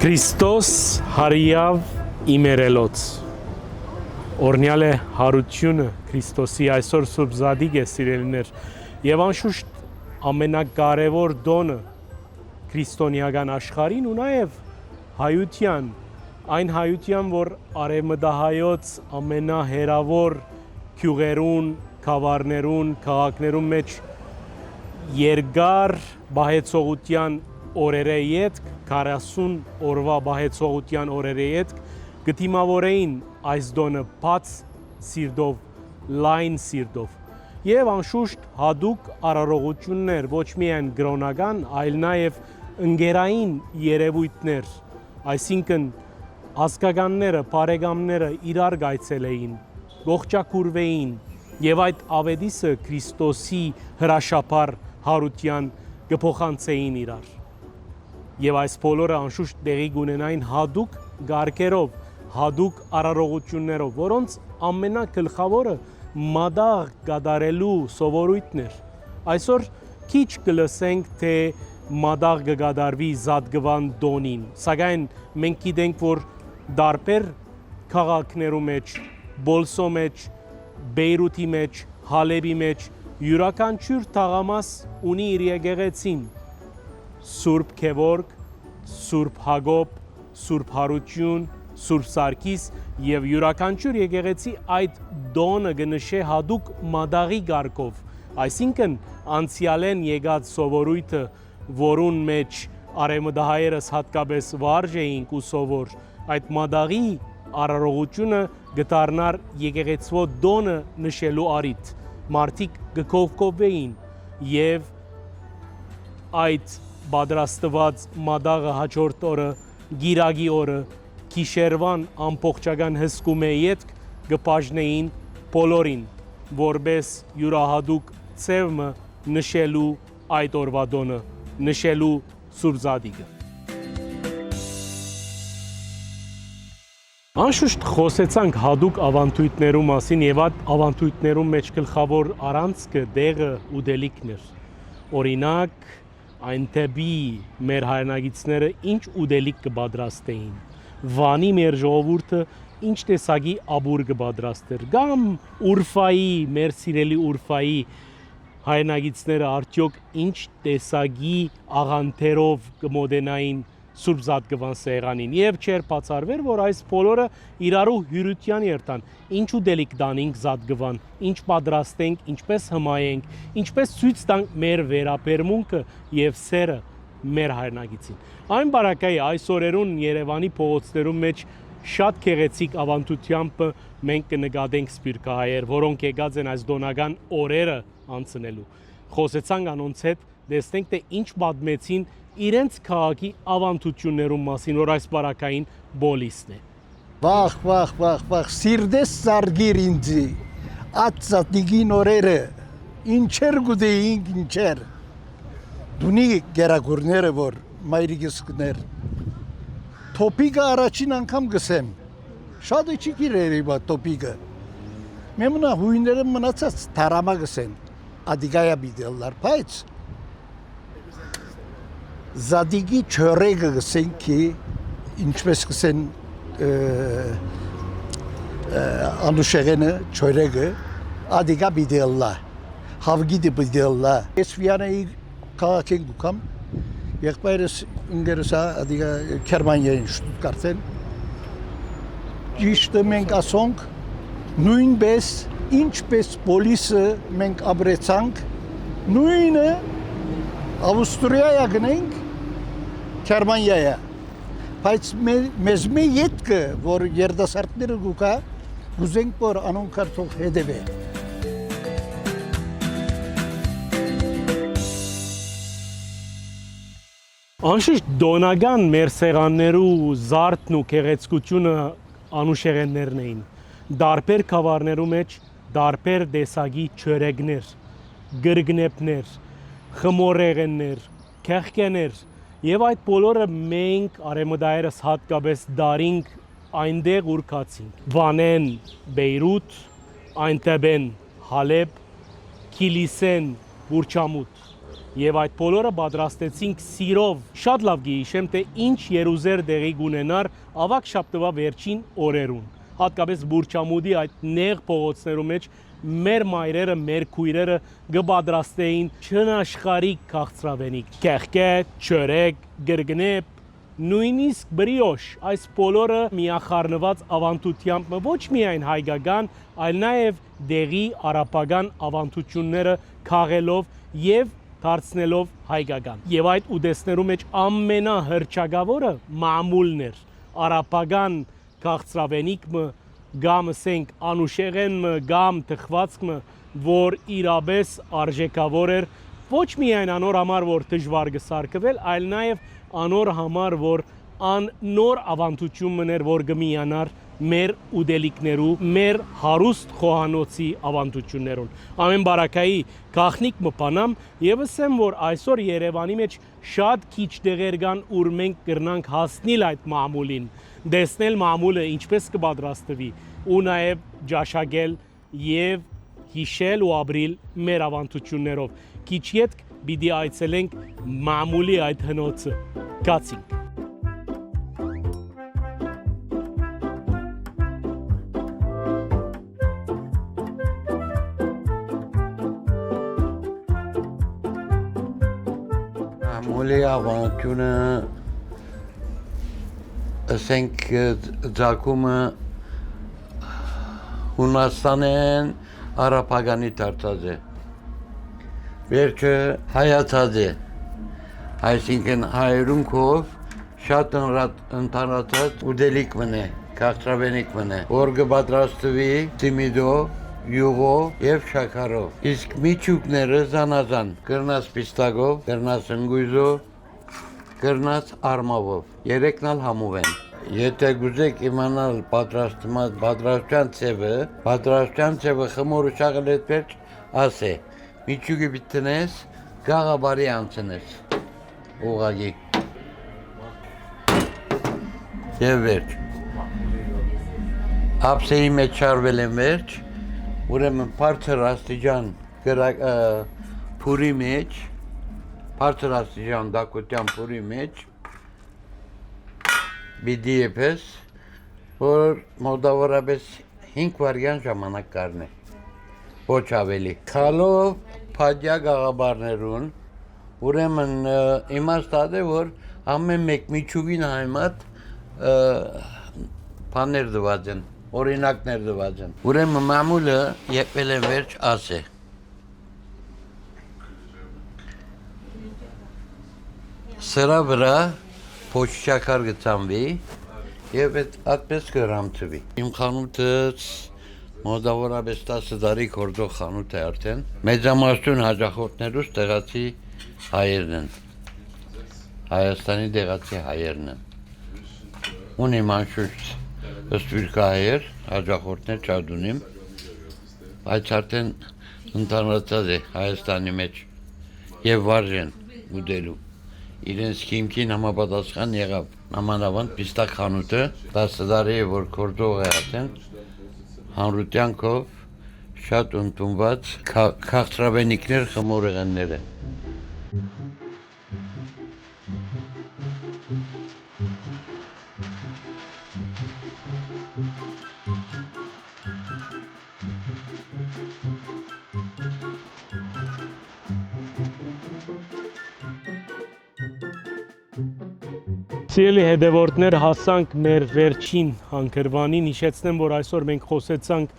Քրիստոս հարիավ իմերելոց օրնյալ է հարությունը Քրիստոսի այսօր Սուրբ Զադիկ է սիրելիներ եւ անշուշտ ամենակարևոր դոնը քրիստոնեական աշխարհին ու նաեւ հայության այն հայության որ արևմտահայոց ամենահերավոր քյուղերուն, քավառներուն, քաղաքներուն մեջ երկար բահեցողության օրերը յետք 40 օրվա բահեցողության օրերը յետք գտիմավորեին այս դոնը բաց սիրտով, լայն սիրտով եւ անշուշտ հadouk արարողություններ ոչ միայն գրոնական, այլ նաեւ ընկերային երևույթներ, այսինքն հասկականները, բարեկամները իրար գայցելեին, ողջակուրվեին եւ այդ ավետիսը Քրիստոսի հրաշափառ հարության կփոխանցեին իրար։ Եվ այս բոլորը անշուշտ տեղի կունենային հadouk գարկերով, հadouk արարողություններով, որոնց ամենագլխավորը մադաղ կատարելու սովորույթն էր։ Այսօր քիչ կլսենք, թե մադաղ կկատարվի Զատկվան տոնին, սակայն մենք գիտենք, որ դարբեր քաղաքներու մեջ, Բոլսո մեջ, Բեյրութի մեջ, Հալեբի մեջ յուրաքանչյուր թաղամաս ունի իր եկեղեցին։ Սուրբ Գևորգ, Սուրբ Հակոբ, Սուրբ Հարություն, Սուրբ Սարգիս եւ յուրաքանչյուր եկեղեցի այդ դոնը կնշե հadouk մադաղի գարկով, այսինքն անցյալեն եկած սովորույթը, որուն մեջ արևմտահայերս հատկապես վարժ էինք ու սովոր, այդ մադաղի արարողությունը գտարնար եկեղեցվո դոնը նշելու առիթ, մարդիկ կկողկովվեին եւ այդ պատրաստված մադաղը հաջորդ օրը, գիրագի օրը, գիշերվան ամբողջական հսկում է յետք կբաժնեին բոլորին, որպես յուրահատուկ ծևը նշելու այդ օրվա դոնը, նշելու Սուրբ Զադիկը։ Անշուշտ խոսեցանք հadouk ավանդույթներու մասին եւ այդ ավանդույթներու մեջ գլխավոր առանցքը դեղը ու դելիքներ։ Օրինակ այն թեպի մեր հայրենագիցները ինչ ուդելիք կպատրաստեին, Վանի մեր ժողովուրդը ինչ տեսակի աբուր կպատրաստեր, կամ Ուրֆայի, մեր սիրելի Ուրֆայի հայրենագիցները արդյոք ինչ տեսակի աղանդերով կմոտենային Սուրբ Զատկվան սեղանին եւ չեր բացառվեր, որ այս բոլորը իրարու հյուրության երթան, ինչ ուդելիք տանենք Զատկվան, ինչ պատրաստենք, ինչպես հմայենք, ինչպես ցույց տանք մեր վերաբերմունքը եւ սերը մեր հայրենագիցին։ Այն բարակայի այս օրերուն Երևանի փողոցներում մեջ շատ գեղեցիկ ավանդությամբ մենք կնկատենք սպիրկահայեր, որոնք եկած են այս դոնական օրերը անցնելու։ Խոսեցանք անոնց հետ, տեսնենք թե ինչ պատմեցին իրենց քաղաքի ավանդություններում մասին, որ այս բարակային բոլիսն է։ Վախ, սիրտես զարգիր ինձի, այդ Զատիկին օրերը, ինչեր գուդեինք, ինչեր։ Դունի գերագուրները, որ մայրիկս կներ, տոպիկը առաջին անգամ գսեմ, շատ է չի կիրերի բա տոպիկը։ Մեմնա հույները մնացած թարամա գսեն, ադիգայա բիդելլար, բայց Զադիկի չորեգը գսենք ki, ինչպես գսեն անուշեղենը, չորեգը, ադիգա բիդելլա, հավգիդի բիդելլա։ Ես վիանայի քաղաքեն գուկամ, եղբայրս ընգերսա ադիգա Գերմանիային Շտուտգարտեն, ճիշտը մենք ասոնք, նույնպես ինչպես պոլիսը մենք ապրեցանք, նույնը Ավստրիայա գնենք, Գերմանիայա, բայց մեզ մի ետքը, որ երդասարտները գուկա, գուզենք, որ անոնք արդող հետև է։ Անշուշտ դոնական մեր սեղաններու զարդն ու գեղեցկությունը անուշեղեններն էին, դարբեր քավառներու մեջ դարբեր տեսակի չորեգներ, գրգնեպներ, խմորեղեններ, քեղկեներ եւ այդ բոլորը մենք արեմդայերս հատկապես դարինք այնտեղ ուրքացինք։ Վանեն Բեյրութ, այնտեղ են Հալեբ, Կիլիսեն Բուրչամուտ եւ այդ բոլորը պատրաստեցինք սիրով։ Շատ լավ գիշեմ, թե ինչ երուզեր դեղի գունենար ավակ շաբթվա վերջին օրերուն։ Հատկապես Բուրչամուդի այդ նեղ փողոցներու մեջ մեր մայրերը, մեր քույրերը կպատրաստեին չնաշխարհիկ քաղցրավենիք, կեղկե, չորեկ, գրգնեպ, նույնիսկ բրիոշ, այս բոլորը միախառնված ավանդությամբ ոչ միայն հայկական, այլ նաև դեղի արաբական ավանդությունները քաղելով եւ դարձնելով հայկական։ Եվ այդ ուտեստներու մեջ ամենահռչակավորը մամուլն էր, արաբական քաղցրավենիքը, գամ ասենք անուշեղենը, գամ թխվածքը, որ իրապես արժեքավոր էր ոչ միայն անոր համար, որ դժվար կսարքվել, այլ նաև անոր համար, որ ան նոր ավանդություն մներ, որ կմիանար մեր ուդելիկներու, մեր հարուստ խոհանոցի ավանդություններուն։ Ամեն բարակայի գախնիկ մպանամ եւ ասեմ, որ այսօր Երևանի մեջ շատ քիչ տեղեր կան, ուր մենք կրնանք հասնել այդ մամուլին, դեսնել մամուլը ինչպես կպատրաստվի ու նաեւ ջաշակել եւ հիշել ու ապրիլ մեր ավանդություններով։ Քիչ յետք պիտի այցելենք մամուլի այդ հնոցը։ Գացինք։ Մամուլի ավանդությունը ասենք ձակումը Հունաստանեն արաբականի դարձած է, վերջը հայացած է, այսինքն հայերունքով շատ ընդհանրացած ուտելիք մնե, քաղցրավենիք մնե, որ կպատրաստվի ծիմիդով, յուղով եւ շաքարով։ Իսկ միջուկները զանազան, կրնած պիստակով, կրնած ընգույզով, կրնած արմավով, երեքն ալ համով են։ Եթե գուզեք իմանալ պատրաստության ցևը խմորը շաղել հետ վերջ ասե, միջուկի բիտնես, գաղաբարի անցնես, ուղագի։ Եվ վերջ։ Ափսեի մեջ շարվել են վերջ, ուրեմն բարձր աստիճան փուրի մեջ, բարձր աստիճան դակության փուրի մեջ, բիդի եպես, որ մոտավորապես 5 վայրկյան ժամանակ կառնե, ոչ ավելի։ Քալով փադյա գաղաբարներուն, ուրեմն իմաստად է, որ ամեն մեկ միջուկին համեմատ բաներ դված են, օրինակներ դված են։ Ուրեմն մամուլը եպել են վերջ ասե։ Սրա վրա փոչչակար գծանվի եւ այդպես կրամցվի։ Իմ խանութս մոտավորապես 10 տարի կորձող խանութ է արդեն։ Մեծամասնություն հաճախորդներուց տեղացի հայերն են։ Հայաստանի տեղացի հայերն են։ Ունիմ անշուշտ սպիրկահայեր, հաճախորդներ շատ ունիմ, բայց արդեն ընդհանրացած է Հայաստանի մեջ եւ վարժեն ուտելու։ Իրենց քիմքին համապատասխան եղավ նամանավանդ պիստակ խանութը 10 տարի է որ կորձող է արդեն հանրությանքով շատ ընդունված քաղցրավենիքներ խմորեղեններ են։ Սիրելի հետևորդներ, հասանք մեր վերջին հանգրվանին, հիշեցնեմ, որ այսօր մենք խոսեցանք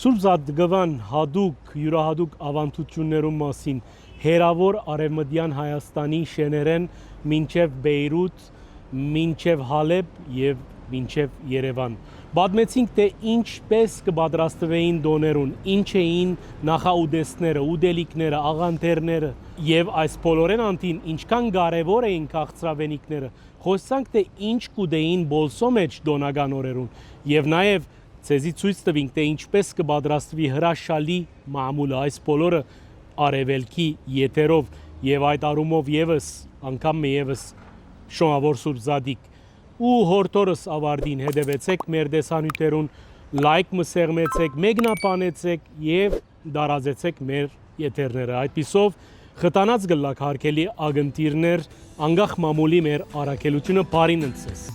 Սուրբ Զատկվան հատուկ, յուրահատուկ ավանդություններու մասին, հերավոր արևմտյան Հայաստանի շեներեն մինչև Բեյրութ, մինչև Հալեբ եւ մինչև Երևան։ Պատմեցինք, թե ինչպես կպատրաստվեին դոներուն, ինչ էին նախաուտեստները, ուտելիքները, աղանդերները եւ այս բոլորեն անտին ինչքան կարեւոր էին քաղցրավենիքները։ Խոսանք, թե ինչ կուտեին բոլսո մեջ դոնական օրերուն եւ նաեւ ցեզի ցույց տվինք, թե ինչպես կպատրաստվի հրաշալի մամուլը, այս բոլորը արևելքի եթերով եւ այդ առումով եւս անգամ եւս շնորհավոր Սուրբ Զադիկ ու հորթորս ավարտին հետևեցեք մեր դեսանյութերուն, լայք մսեղմեցեք, մեկնաբանեցեք եւ դարազեցեք մեր եթերները։ Այդպիսով Խտանած գլակ հարկելի ագնտիրներ անգախ մամուլի մեր առաքելությունը բարին ընցես։